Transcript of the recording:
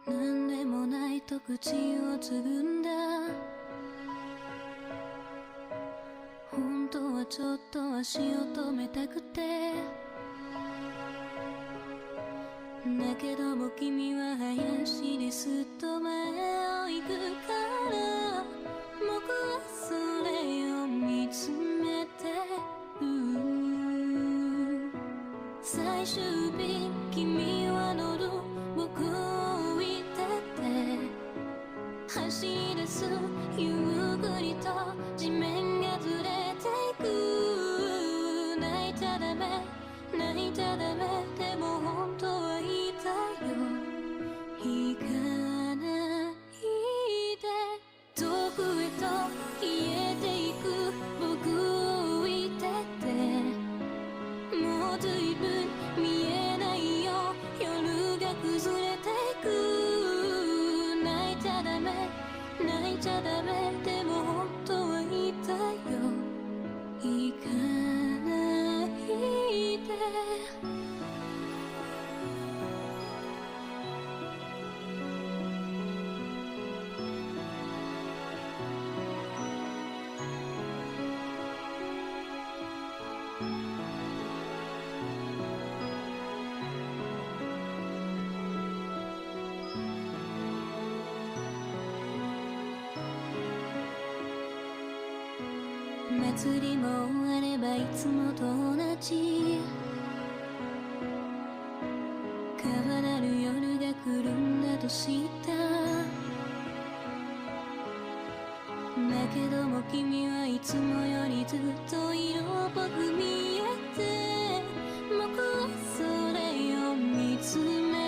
なんでもないと口をつぐんだ。本当はちょっと足を止めたくて、だけども君は林ですっと前を行くから、僕はそれを見つめてる。最終日君は乗る、僕を置いてて走り出す、ゆっくりと地面がずれていく。泣いちゃダメ泣いちゃダメ、でも本当は言いたいよ。行かないで、遠くへと消えていく僕を置いてて、もうずいぶん見えないよ、夜が崩れていく。泣いちゃダメ泣いちゃダメ、でも本当は言いたいよ。行かないで。祭りも終わればいつもと同じ、変わらぬ夜が来るんだと知った。だけども君はいつもよりずっと色っぽく見えて、僕はそれを見つめ